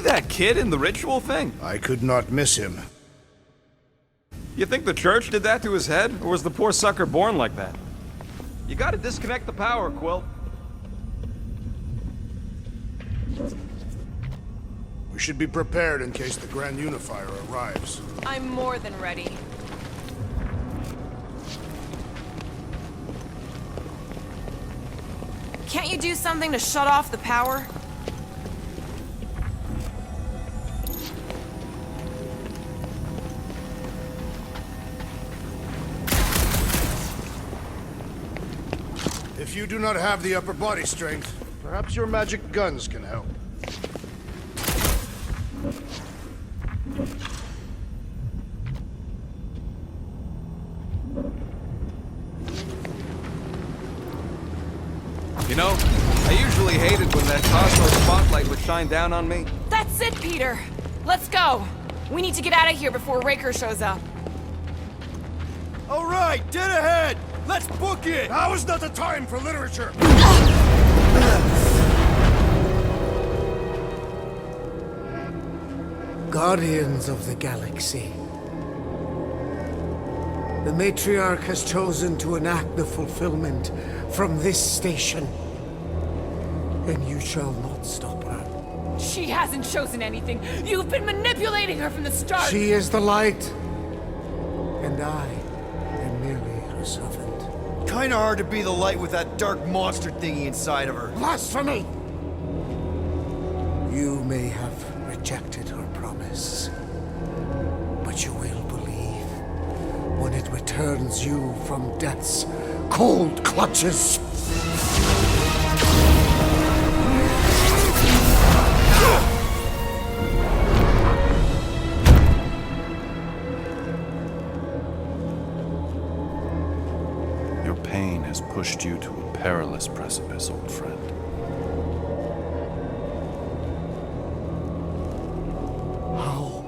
that kid in the ritual thing? I could not miss him. You think the church did that to his head, or was the poor sucker born like that? You gotta disconnect the power, Quill. We should be prepared in case the Grand Unifier arrives. I'm more than ready. Can't you do something to shut off the power? If you do not have the upper body strength, perhaps your magic guns can help. You know, I usually hated when that cosmos spotlight would shine down on me. That's it, Peter! Let's go! We need to get out of here before Raker shows up. All right, dead ahead! Let's book it! Now is not the time for literature! Guardians of the Galaxy. The Matriarch has chosen to enact the fulfillment from this station. And you shall not stop her. She hasn't chosen anything. You've been manipulating her from the start. She is the light. And I am merely her servant. Kinda hard to be the light with that dark monster thingy inside of her. Blasphemy! You may have rejected her promise, but you will believe when it returns you from death's cold clutches. Your pain has pushed you to a perilous precipice, old friend. How?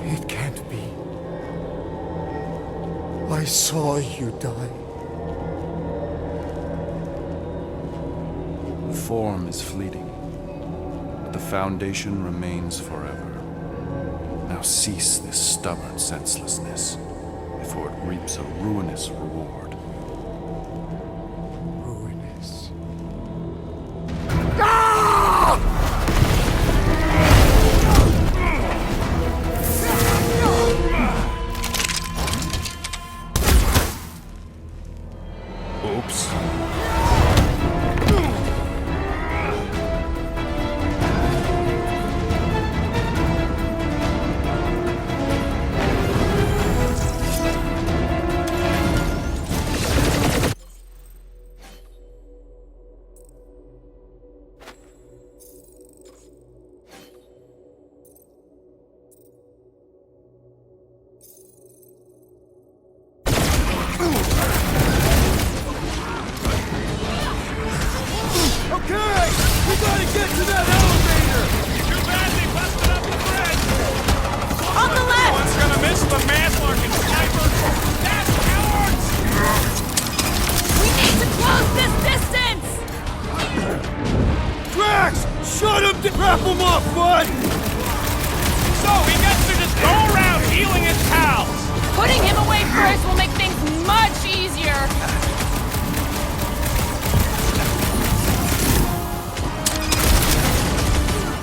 It can't be. I saw you die. Form is fleeting, but the foundation remains forever. Now cease this stubborn senselessness, before it reaps a ruinous reward. Ruinous. Oops. Okay! We gotta get to that elevator! Too bad they busted up the bridge! On the left! One's gonna miss the manlarking sniper! That's cowards! We need to close this distance! Drax! Shut him to wrap him up, bud! So he gets to just go around healing his pals! Putting him away first will make things much easier.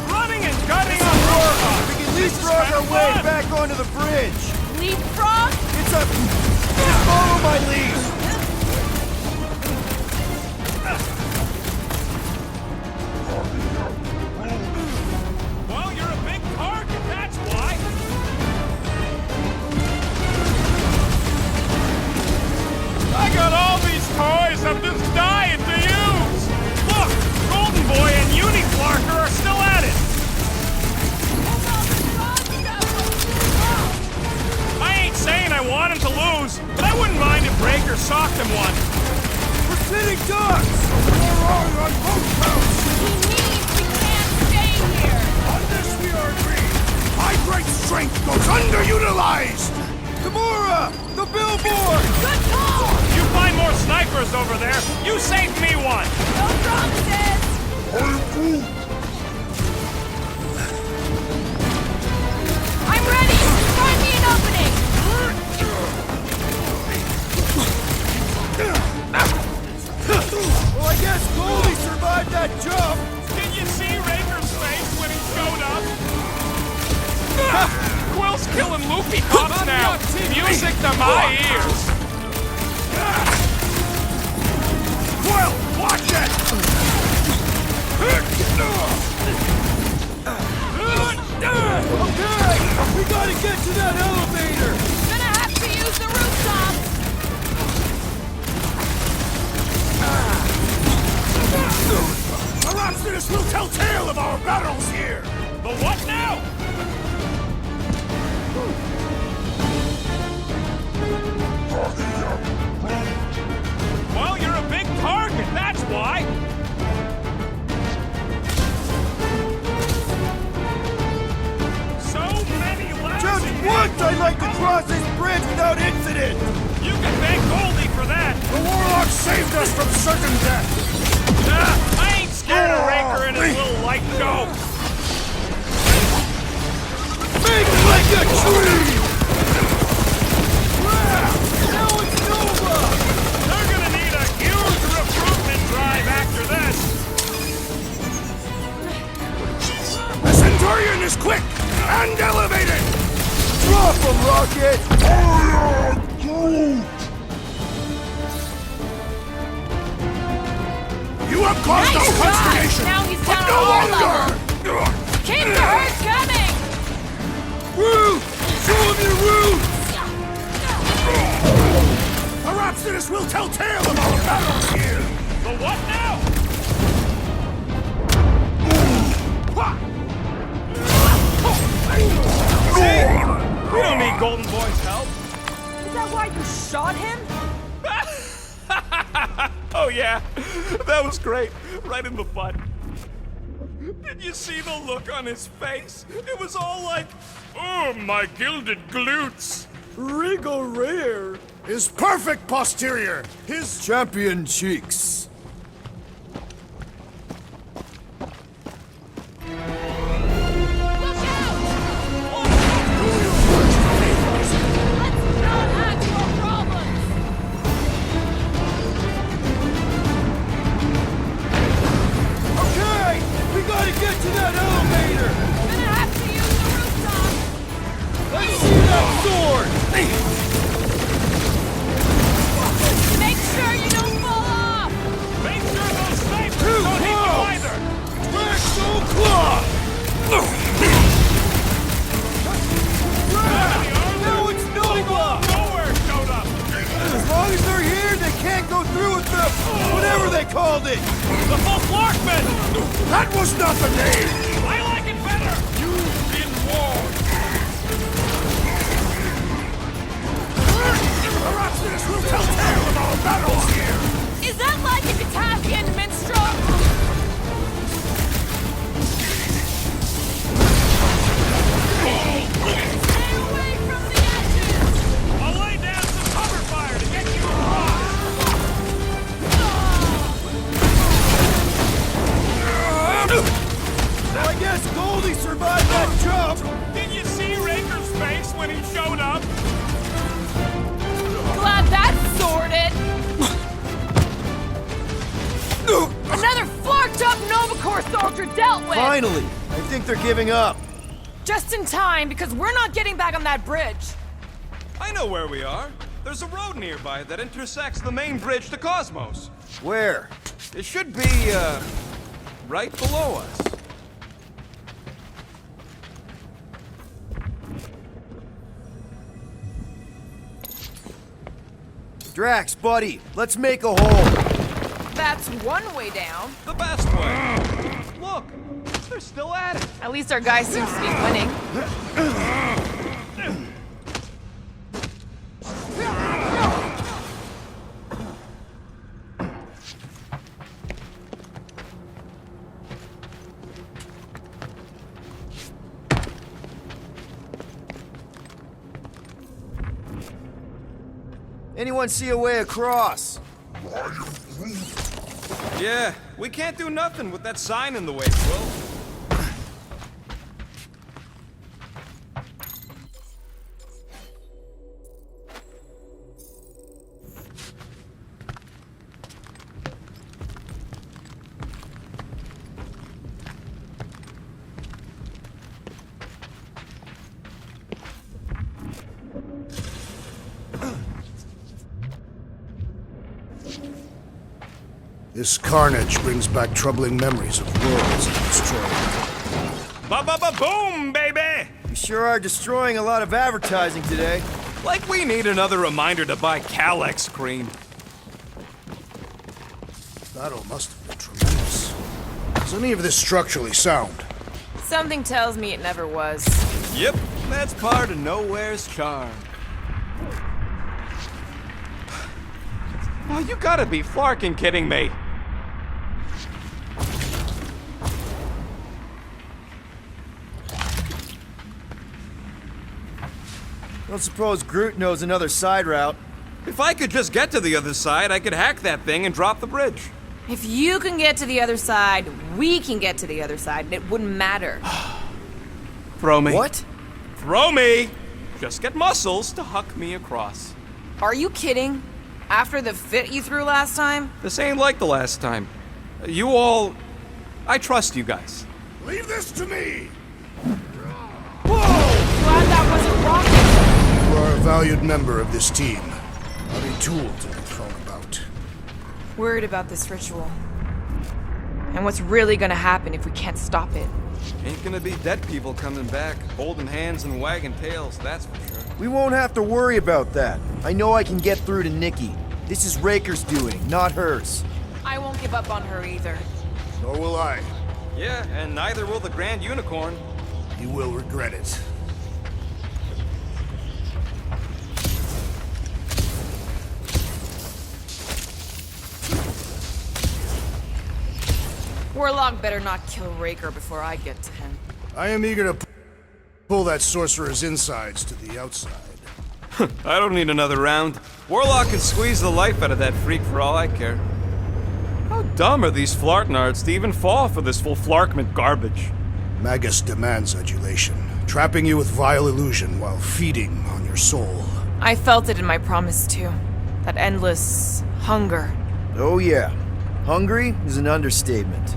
Running and gunning on Warhawk! We can leapfrog our way back onto the bridge! Leapfrog? It's a... Just follow my lead! Well, you're a big target, that's why! I got all these toys I'm just dying to use! Look! Golden Boy and Uniflarker are still at it! I ain't saying I want him to lose, but I wouldn't mind if Raker socked him one. We're sitting ducks! We're wrong on both counts! He means we can't stay here. On this we are agreed. My great strength goes underutilized! Gamora! The billboard! Good call! You find more snipers! snipers over there. You saved me one. No promises! I'm ready! Find me an opening! Well, I guess Goldie survived that jump. Did you see Raker's face when he showed up? Quill's killing loopy cops now. Music to my ears. Quill, watch it! Okay, we gotta get to that elevator. Gonna have to use the rooftops! Perhaps this will tell tale of our battles here! The what now? Well, you're a big target, that's why. So many lashes. Just once I'd like to cross this bridge without incident. You can thank Goldie for that. The Warlock saved us from certain death! I ain't scared of Raker and his little light show. Make it like a tree! Now it's Nova! They're gonna need a huge recruitment drive after this. The Centurion is quick and elevated! Drop him, Rocket! You have caused Nice us shot! consternation! Now he's but down no all longer! Keep the herd coming! Woo! Show him your roots! Perhaps this will tell tale of our battles here! The what now? See? We don't need Golden Boy's help. Is that why you shot him? Oh yeah, that was great. Right in the butt. Did you see the look on his face? It was all like, oh, my gilded glutes. Regal rare! His perfect posterior! His Champion cheeks. Look out! Let's not add to our problems! Okay! We gotta get to that elevator! Gonna have to use the rooftop! Let's see that sword! Make sure you don't fall off! Make sure those snipers Too don't hit you close! either. Black Soul Claw! Now it's Nova! Nowhere showed up. As long as they're here, they can't go through with the whatever they called it! The Folklarkman. That was not the name! I like it better. You've been warned. Perhaps this will tell tale of our battles here! Is that like an Italian minstrel? Stay away from the edges! I'll lay down some cover fire to get you across. Well, I guess Goldie survived that jump! Did you see Raker's face when he showed up? Glad that's sorted! Another flarked up Nova Corps soldier dealt with! Finally! I think they're giving up. Just in time, because we're not getting back on that bridge. I know where we are. There's a road nearby that intersects the main bridge to Cosmos. Where? It should be, right below us. Drax, buddy, let's make a hole. That's one way down. The best way. Look, they're still at it. At least our guy seems to be winning. Anyone see a way across? Yeah, we can't do nothing with that sign in the way, Quill. This carnage brings back troubling memories of worlds destroyed. Ba-ba-ba-boom, baby! We sure are destroying a lot of advertising today. Like we need another reminder to buy Calyx cream. Battle must have been tremendous. Is any of this structurally sound? Something tells me it never was. Yep, that's part of Nowhere's charm. Oh, you gotta be flarking kidding me. Don't suppose Groot knows another side route. If I could just get to the other side, I could hack that thing and drop the bridge. If you can get to the other side, we can get to the other side, and it wouldn't matter. Throw me. What? Throw me! Just get muscles to huck me across. Are you kidding? After the fit you threw last time? This ain't like the last time. You all... I trust you guys. Leave this to me! Glad that wasn't rocket. You are a valued member of this team. Not a tool to be thrown about. Worried about this ritual. And what's really gonna happen if we can't stop it. Ain't gonna be dead people coming back, holding hands and wagging tails, that's for sure. We won't have to worry about that. I know I can get through to Nikki. This is Raker's doing, not hers. I won't give up on her either. Nor will I. Yeah, and neither will the Grand Unicorn. You will regret it. Warlock better not kill Raker before I get to him. I am eager to pull that sorcerer's insides to the outside. I don't need another round. Warlock can squeeze the life out of that freak for all I care. How dumb are these flartnards to even fall for this full flarkment garbage? Magus demands adulation, trapping you with vile illusion while feeding on your soul. I felt it in my promise too. That endless hunger. Oh yeah. Hungry is an understatement.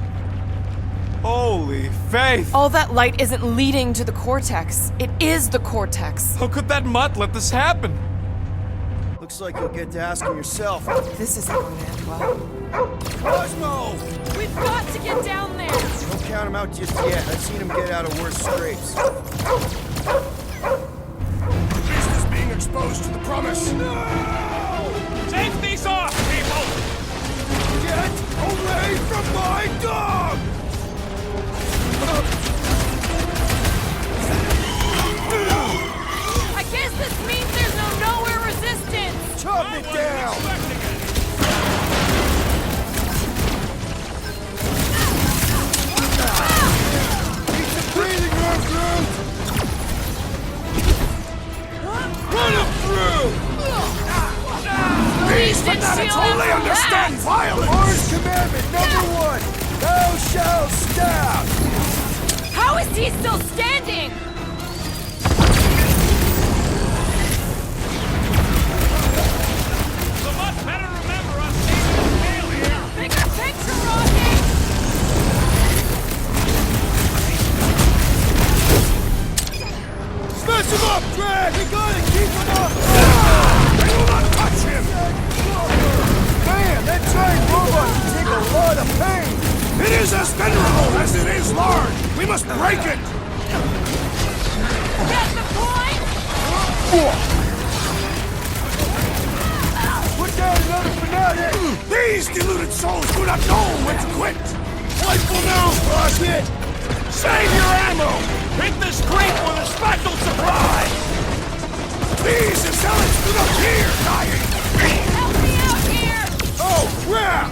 Holy faith! All that light isn't leading to the cortex. It is the cortex. How could that mutt let this happen? Looks like you'll get to asking yourself. This isn't going to end well. Cosmo! We've got to get down there! Don't count him out just yet. I've seen him get out of worse scrapes. The beast is being exposed to the promise. Take these off, people! Get away from my dog! I guess this means there's no nowhere resistance! Chop it down! Need some breathing room, Groot! Run him through! Please didn't steal Only understand violence! Lord's commandment number 1! Thou shalt stab! How is he still standing? The mutt better remember us saving the tail here! Bigger picture, Rocky! Smash him up, Drag! We gotta keep him up! They will not touch him! Man, that giant robot can take a lot of pain! It is as venerable as it is large! We must break it! Get the point? Put down another fanatic! These deluded souls do not know when to quit! Rifle now, Rocket! Save your ammo! Hit this creep with a special surprise! These insolents do not fear dying! Help me out here! Oh, crap!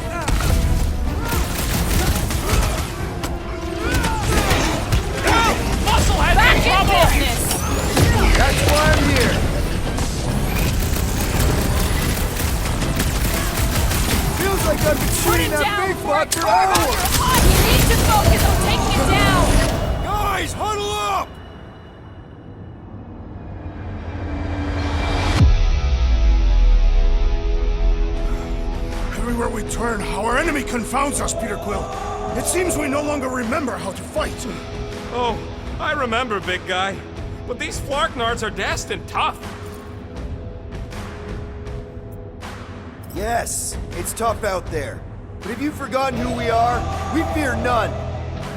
Muscle has Back in trouble! business! That's why I'm here! Put him that down big before I fucker carve out out. your eye! You need to focus on taking him down! Guys, huddle up! Everywhere we turn, our enemy confounds us, Peter Quill. It seems we no longer remember how to fight. Oh, I remember, big guy. But these Flarknards are destined tough. Yes, it's tough out there. But have you forgotten who we are? We fear none,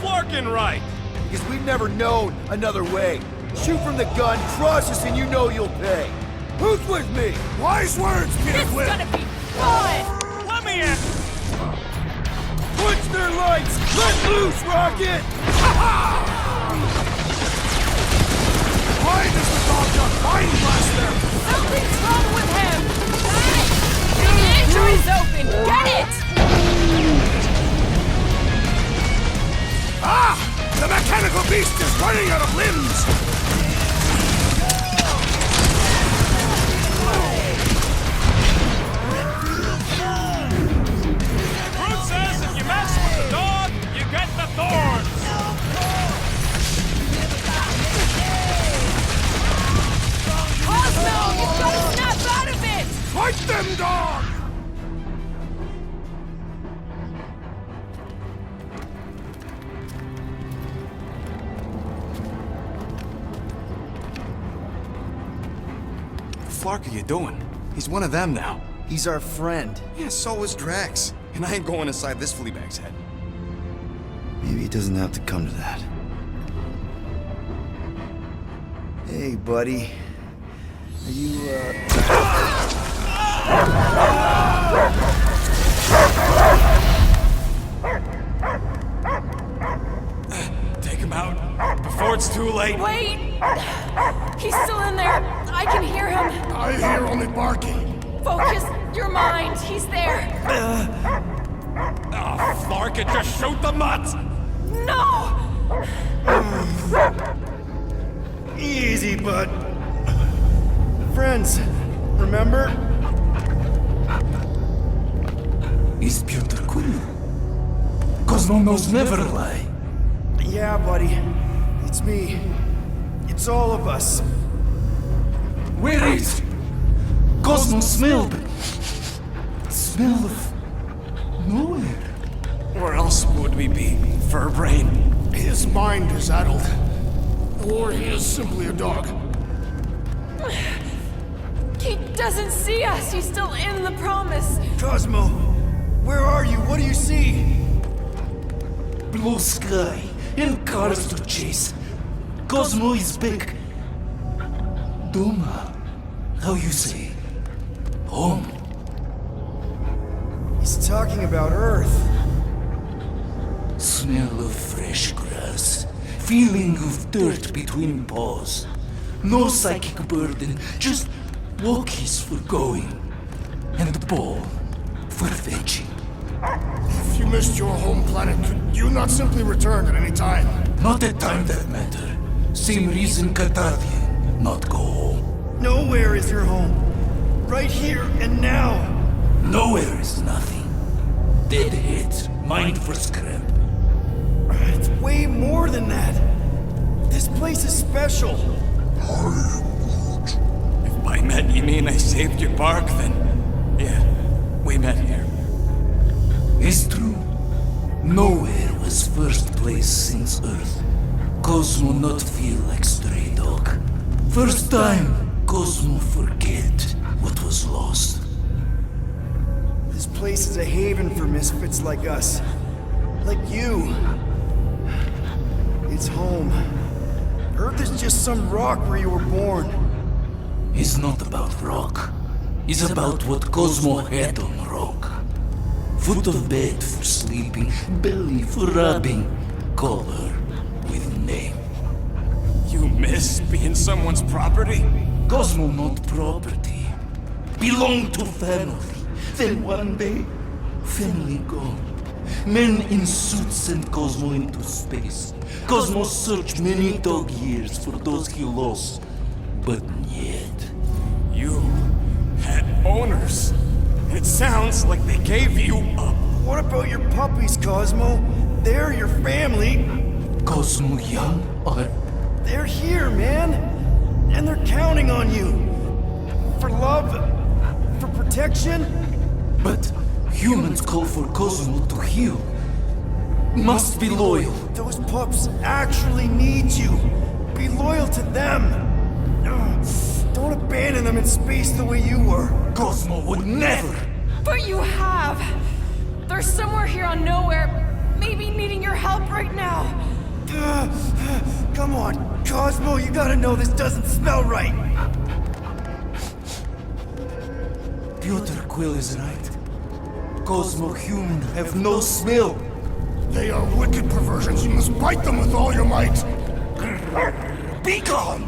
Flarkin' right. because we've never known another way. Shoot from the gun, crush us, and you know you'll pay. Who's with me? Wise words, Peter This is Quill. gonna be fun! Let me in. Punch their lights! Let loose, Rocket! Why does the dog not mind blast them? Something's wrong with him! The injury's open! Get it! Ah! The mechanical beast is running out of limbs! Groot says if you mess with the dog, you get the thorns. Cosmo, you've gotta snap out of it! Fight them, dog! What the flark are you doing? He's one of them now. He's our friend. Yeah, so is Drax. And I ain't going inside this fleabag's head. Maybe it doesn't have to come to that. Hey, buddy. Are you, Take him out before it's too late. Wait! He's still in there! I can hear him! I hear only barking. Focus your mind! He's there! Oh, Flarkin, just shoot the mutt. No! Easy, bud. Friends, remember? Is Peter Quill. Cosmo knows never lie. Yeah, buddy. It's me. It's all of us. Where is Cosmo smelled? Smell of nowhere. Where else would we be, Furbrain? His mind is addled. Or he is simply a dog. He doesn't see us! He's still in the promise! Cosmo, where are you? What do you see? Blue sky and cars to chase. Cosmo is back. Doma, how you say? Home. He's talking about Earth. Smell of fresh grass. Feeling of dirt between paws. No psychic burden, just walkies for going. And the ball for fetching. If you missed your home planet, could you not simply return at any time? Not a time that matter. Same reason Qatardian, not go home. Nowhere is your home. Right here and now. Nowhere is nothing. Dead heads, mind for scrap. It's way more than that. This place is special. If by met you mean I saved your bark, then yeah, we met here. It's true. Nowhere was first place since Earth. Cosmo not feel like stray dog. First time, Cosmo forget what was lost. This place is a haven for misfits like us. Like you. It's home. Earth is just some rock where you were born. It's not about rock. It's about what Cosmo had on rock. Foot of bed for sleeping, belly for rubbing. Call her with name. You miss being someone's property? Cosmo not property. Belong to family. Then one day, family gone. Men in suits sent Cosmo into space. Cosmo searched many dog years for those he lost. But yet, You had owners. It sounds like they gave you up. What about your puppies, Cosmo? They're your family. Cosmo young or They're here, man. And they're counting on you. For love, for protection. but humans call for Cosmo to heal. Must be loyal. Those pups actually need you. Be loyal to them. Don't abandon them in space the way you were. Cosmo would never. But you have! They're somewhere here on nowhere, maybe needing your help right now. Come on, Cosmo, you gotta know this doesn't smell right. Piotr Quill is right. Cosmo human have no smell. They are wicked perversions. You must bite them with all your might. Be gone!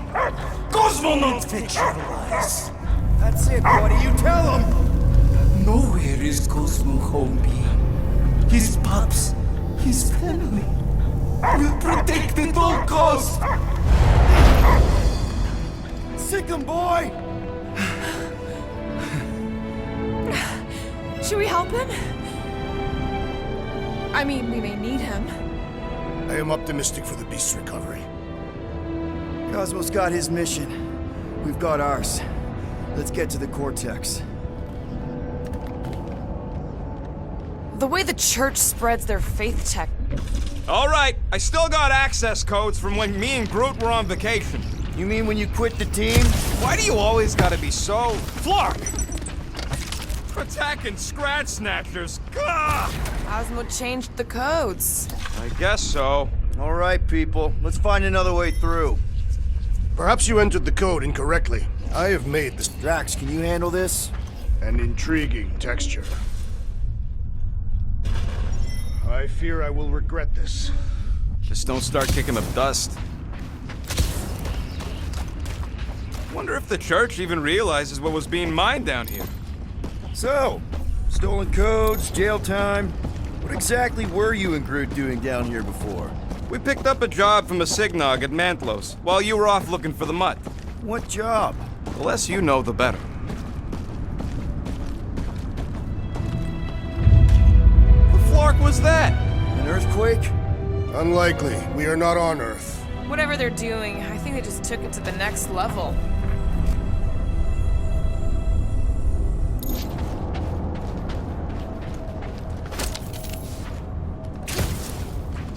Cosmo not fetch your lies. That's it, buddy, you tell them. Nowhere is Cosmo home being. His pups, his family, will protect at all costs. Sick 'em, boy! Should we help him? I mean, we may need him. I am optimistic for the beast's recovery. Cosmo's got his mission. We've got ours. Let's get to the Cortex. The way the church spreads their faith tech. All right, I still got access codes from when me and Groot were on vacation. You mean when you quit the team? Why do you always gotta be so... Flark! Attacking scratch snatchers. Gah! Cosmo changed the codes. I guess so. All right, people. Let's find another way through. Perhaps you entered the code incorrectly. I have made this Drax, can you handle this? an intriguing texture. I fear I will regret this. Just don't start kicking up dust. Wonder if the church even realizes what was being mined down here. So, stolen codes, jail time. What exactly were you and Groot doing down here before? We picked up a job from a Signog at Mantlos, while you were off looking for the mutt. What job? The less you know, the better. The flark was that? An earthquake? Unlikely. We are not on Earth. Whatever they're doing, I think they just took it to the next level.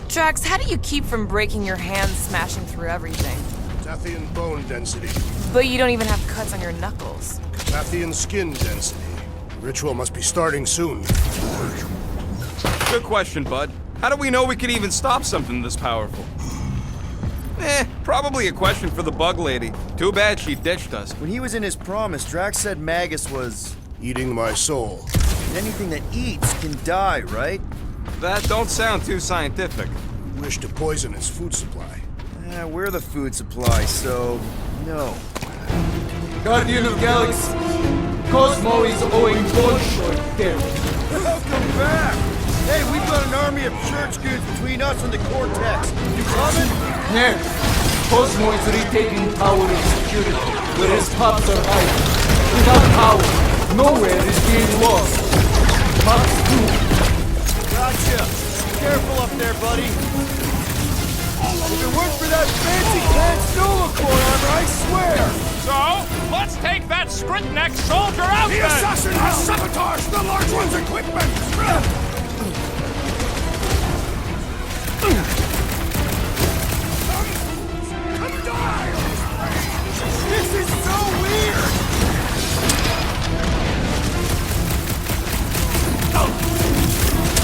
Drax, how do you keep from breaking your hands smashing through everything? Tathian bone density. But you don't even have cuts on your knuckles. Tathian skin density. The ritual must be starting soon. Good question, bud. How do we know we could even stop something this powerful? Probably a question for the bug lady. Too bad she ditched us. When he was in his promise, Drax said Magus was... Eating my soul. anything that eats can die, right? That don't sound too scientific. Wish to poison its food supply. We're the food supply, so... no. Guardian of Galaxy, Cosmo is owing one short debt. Welcome back! Hey, we've got an army of church goods between us and the Cortex. You coming? Next, Cosmo is retaking power and security, whereas Pops are hiding. Without power, nowhere is being lost. Pops do. Gotcha. Careful up there, buddy. If it weren't for that fancy pants Nolacore armor, I swear! So, let's take that script-necked soldier out The then! assassin has sabotaged the large one's equipment! Come die! This is so weird!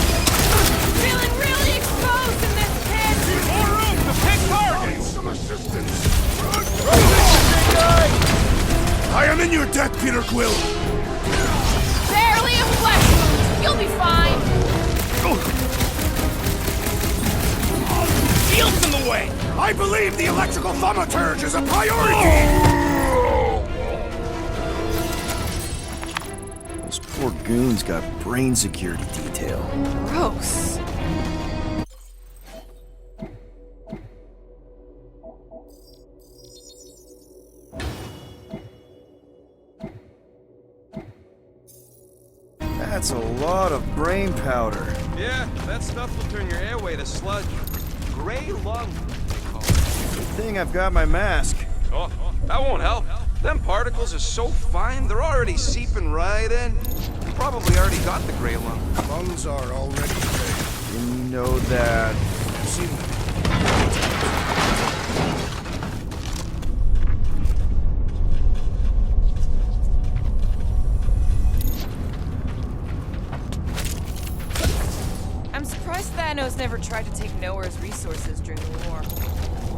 Feeling really exposed in this pit! More room to pick targets! Some assistance! Big guy! I am in your debt, Peter Quill! Barely a flesh wound! You'll be fine! Shield's in the way! I believe the electrical thaumaturge is a priority! Those poor goons got brain security detail. Gross. That's a lot of brain powder. Yeah, that stuff will turn your airway to sludge. Gray lung, they call it. Good thing I've got my mask. Oh, that won't help. Them particles are so fine, they're already seeping right in. You probably already got the gray lung. Lungs are already gray. Didn't you know that? I've seen them. I'm surprised Thanos never tried to take Nowhere's resources during the war.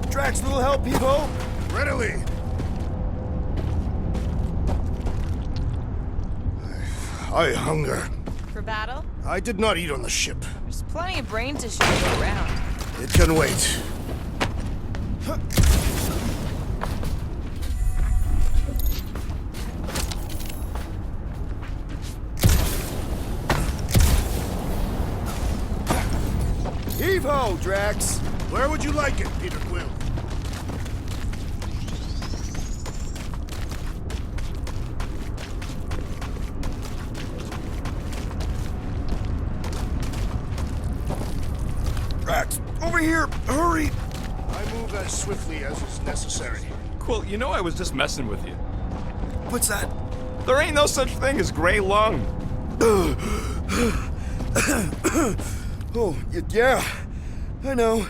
Drax, little help, people! Readily! I hunger. For battle? I did not eat on the ship. There's plenty of brain tissue to go around. It can wait. Heave-ho, Drax! Where would you like it, Peter Quill? Drax, over here! Hurry! I move as swiftly as is necessary. Quill, you know I was just messing with you. What's that? There ain't no such thing as gray lung. Oh, yeah, I know.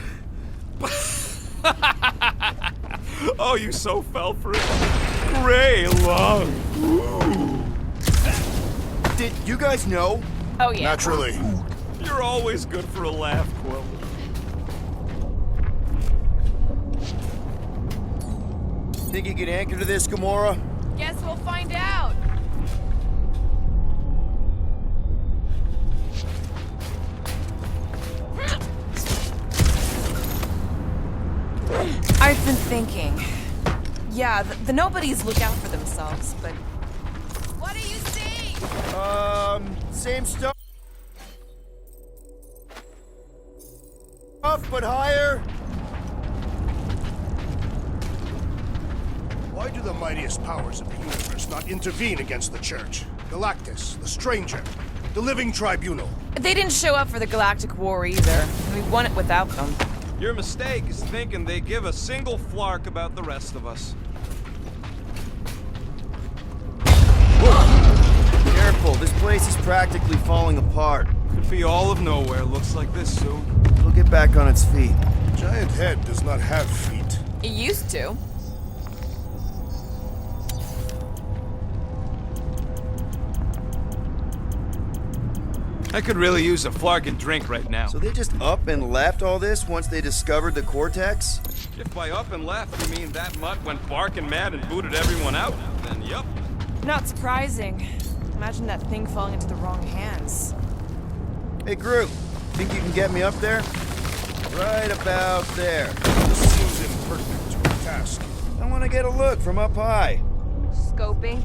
Oh, you so fell for it. Gray lung. Ooh. Did you guys know? Oh yeah. Naturally. You're always good for a laugh, Quill. Think you can anchor to this, Gamora? Guess we'll find out. I've been thinking. Yeah, the nobodies look out for themselves, but... What do you see? Same stuff. But higher. Why do the mightiest powers of the universe not intervene against the Church? Galactus, the Stranger, the Living Tribunal. They didn't show up for the Galactic War either. We won it without them. Your mistake is thinking they give a single flark about the rest of us. Careful, this place is practically falling apart. Could be all of nowhere, looks like this soon. It'll get back on its feet. Giant head does not have feet. It used to. I could really use a flarkin' drink right now. So they just up and left all this once they discovered the cortex? If by up and left you mean that mutt went barking mad and booted everyone out, then yup. Not surprising. Imagine that thing falling into the wrong hands. Hey, Groot, think you can get me up there? Right about there. This seems impertinent to a task. I want to get a look from up high. Scoping.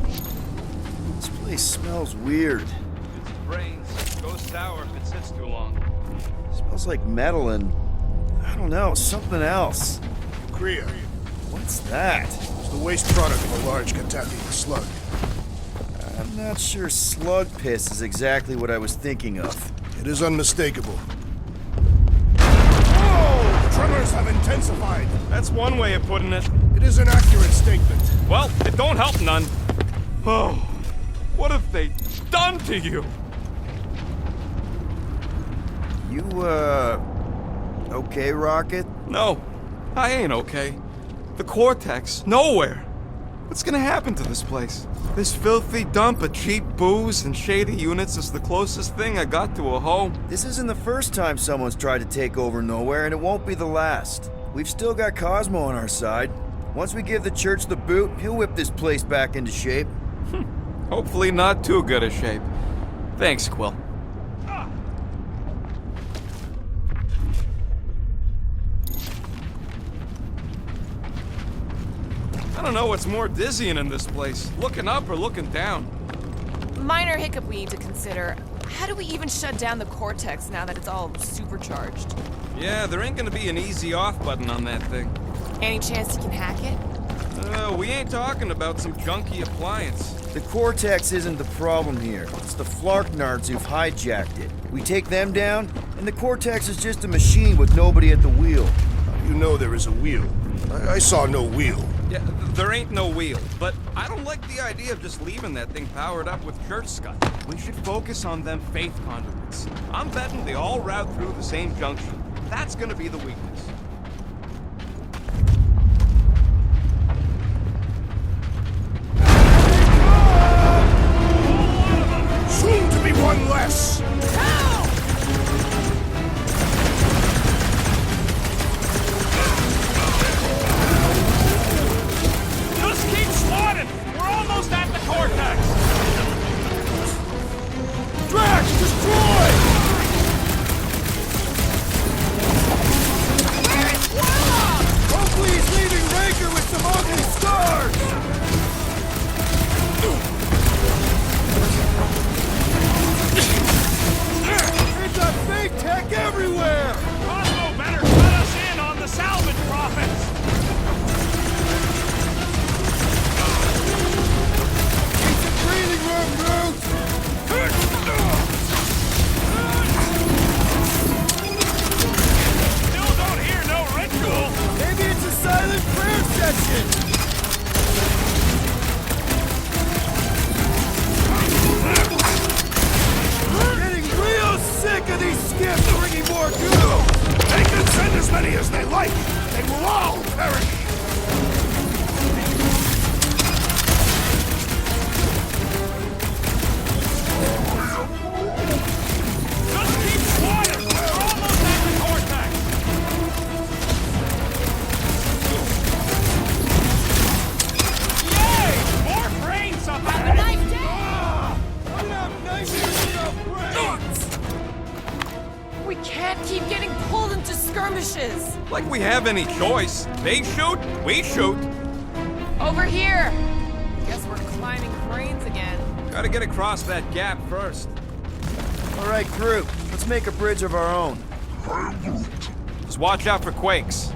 This place smells weird. It's brains. Goes sour if it sits too long. Smells like metal and, I don't know, something else. Kriya. What's that? It's the waste product of a large Catathian slug. I'm not sure slug piss is exactly what I was thinking of. It is unmistakable. Oh! Tremors have intensified. That's one way of putting it. It is an accurate statement. Well, it don't help none. Oh, what have they done to you? You, okay, Rocket? No, I ain't okay. The Cortex, nowhere. What's gonna happen to this place? This filthy dump of cheap booze and shady units is the closest thing I got to a home. This isn't the first time someone's tried to take over Nowhere, and it won't be the last. We've still got Cosmo on our side. Once we give the Church the boot, he'll whip this place back into shape. Hopefully not too good a shape. Thanks, Quill. I don't know what's more dizzying in this place, looking up or looking down. Minor hiccup we need to consider. How do we even shut down the Cortex now that it's all supercharged? Yeah, there ain't gonna be an easy off button on that thing. Any chance you can hack it? We ain't talking about some junky appliance. The Cortex isn't the problem here. It's the Flarknards who've hijacked it. We take them down, and the Cortex is just a machine with nobody at the wheel. You know there is a wheel. I saw no wheel. Yeah, there ain't no wheel, but I don't like the idea of just leaving that thing powered up with church scud. We should focus on them faith conduits. I'm betting they all route through the same junction. That's gonna be the weakness. Soon to be one less! Just keep swatting! We're almost at the cortex! Drax, destroy! Hopefully he's leaving Raker with some ugly scars! They've got fake tech everywhere! Cosmo better cut us in on the salvage profits! It's a breathing room, Groot! Still don't hear no ritual! Maybe it's a silent prayer session! Getting real sick of these skips bringing more goo! They can send as many as they like! They will all perish! Just keep swatting! We're almost at the cortex! Yay! More brains up at the knife! We can't keep getting pulled into skirmishes. Like we have any choice. They shoot, we shoot. Over here. Guess we're climbing cranes again. Gotta get across that gap first. All right, Groot, let's make a bridge of our own. Just watch out for quakes.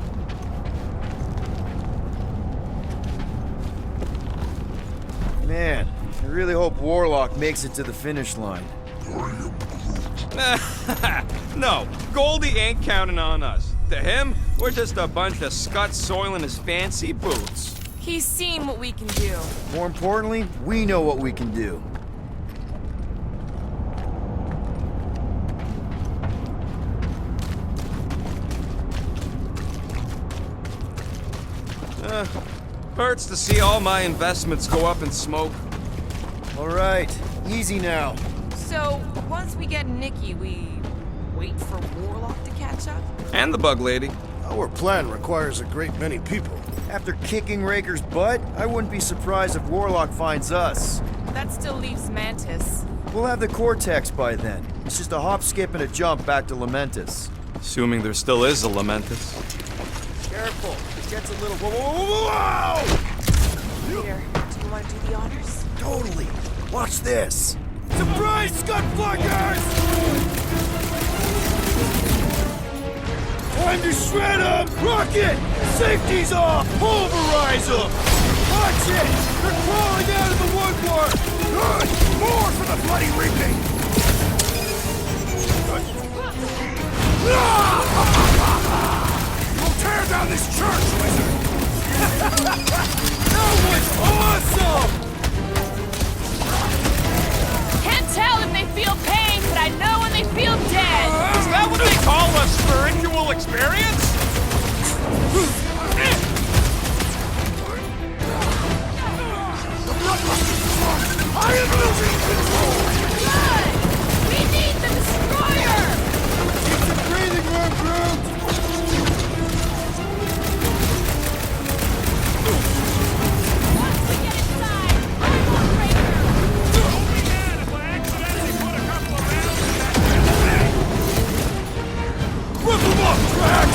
Man, I really hope Warlock makes it to the finish line. No, Goldie ain't counting on us. To him, we're just a bunch of scuts soiling his fancy boots. He's seen what we can do. More importantly, we know what we can do. Hurts to see all my investments go up in smoke. All right, easy now. So, once we get Nikki, we wait for Warlock to catch up? And the bug lady. Our plan requires a great many people. After kicking Raker's butt, I wouldn't be surprised if Warlock finds us. That still leaves Mantis. We'll have the Cortex by then. It's just a hop, skip, and a jump back to Lamentus. Assuming there still is a Lamentus. Careful, it gets a little... Whoa! Here, do you want to do the honors? Totally. Watch this. Surprise, Scud Fluggers! Time to shred them! Rocket! Safety's off! Pulverize them! Watch it! They're crawling out of the woodwork! Good! More for the bloody reaping! We'll tear down this church, wizard! That was awesome! Can't tell if they feel pain, but I know when they feel dead. Is that what they call a spiritual experience? The bloodluster's strong! I am losing control! Good! We need the destroyer! It's a breathing room, Groot! Once we get inside, I will break her! Don't be mad if I accidentally put a couple of rounds in that thing. Rip them off, Drax!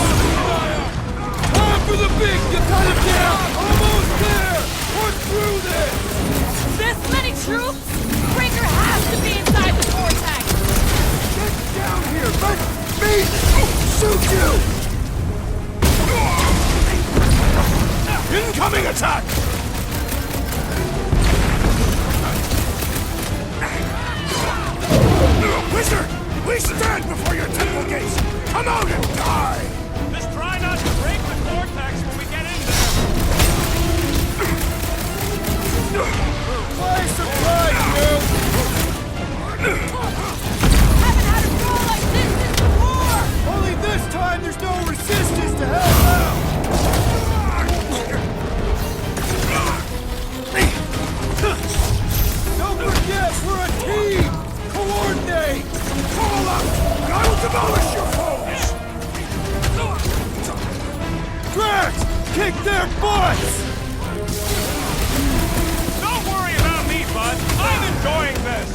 Time for the big to cut it down! Almost there! We're through this! This many troops? Breaker has to be inside the vortex! Get down here! Let me shoot you! Incoming attack! kick their butts! Don't worry about me, bud. I'm enjoying this.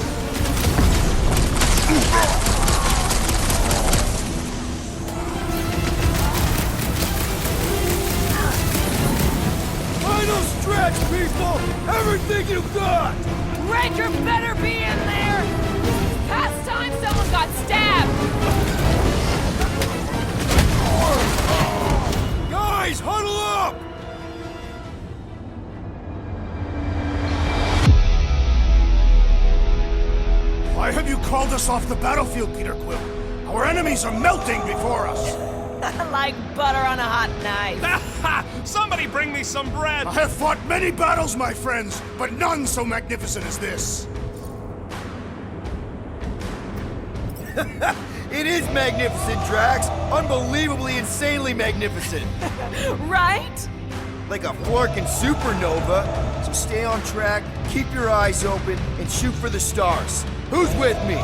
Final stretch, people! Everything you got! Ranger better be in there! Past time someone got stabbed! Guys, huddle up! Why have you called us off the battlefield, Peter Quill? Our enemies are melting before us! Like butter on a hot knife. Somebody bring me some bread. I have fought many battles, my friends, but none so magnificent as this. It is magnificent, Drax. Unbelievably, insanely magnificent. Right? Like a flurking supernova. So stay on track, keep your eyes open, and shoot for the stars. Who's with me?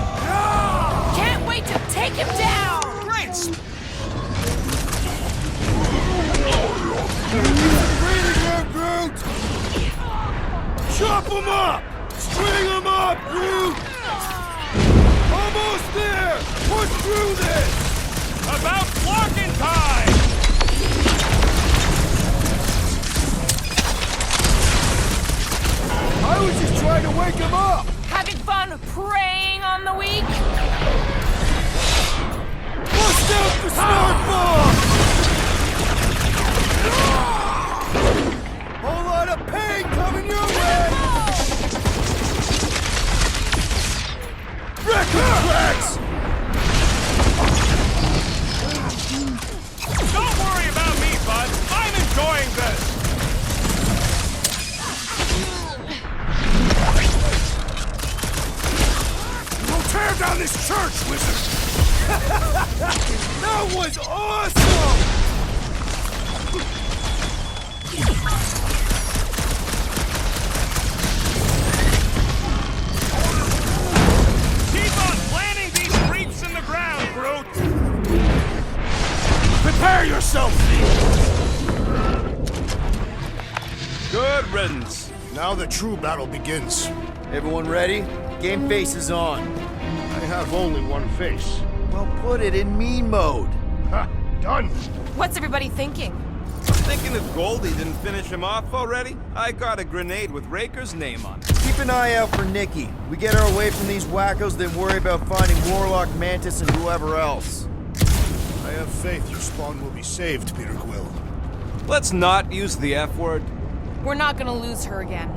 Can't wait to take him down! Great. Breathing room, Groot! Chop them up! String them up, Groot! Almost there! Push through this! About flocking time. I was just trying to wake him up! Having fun preying on the weak? Bust out the smart bomb! Whole lot of pain coming your way! Wreck him, Drax! Don't worry about me, bud. I'm enjoying this. We'll tear down this church, wizard! That was awesome! Keep on planting these creeps in the ground, Groot. Prepare yourself! Good riddance. Now the true battle begins. Everyone ready? Game face is on. I have only one face. Well, put it in me mode. Ha! Done! What's everybody thinking? Thinking if Goldie didn't finish him off already? I got a grenade with Raker's name on it. Keep an eye out for Nikki. We get her away from these wackos, then worry about finding Warlock, Mantis, and whoever else. I have faith your spawn will be saved, Peter Quill. Let's not use the F word. We're not gonna lose her again.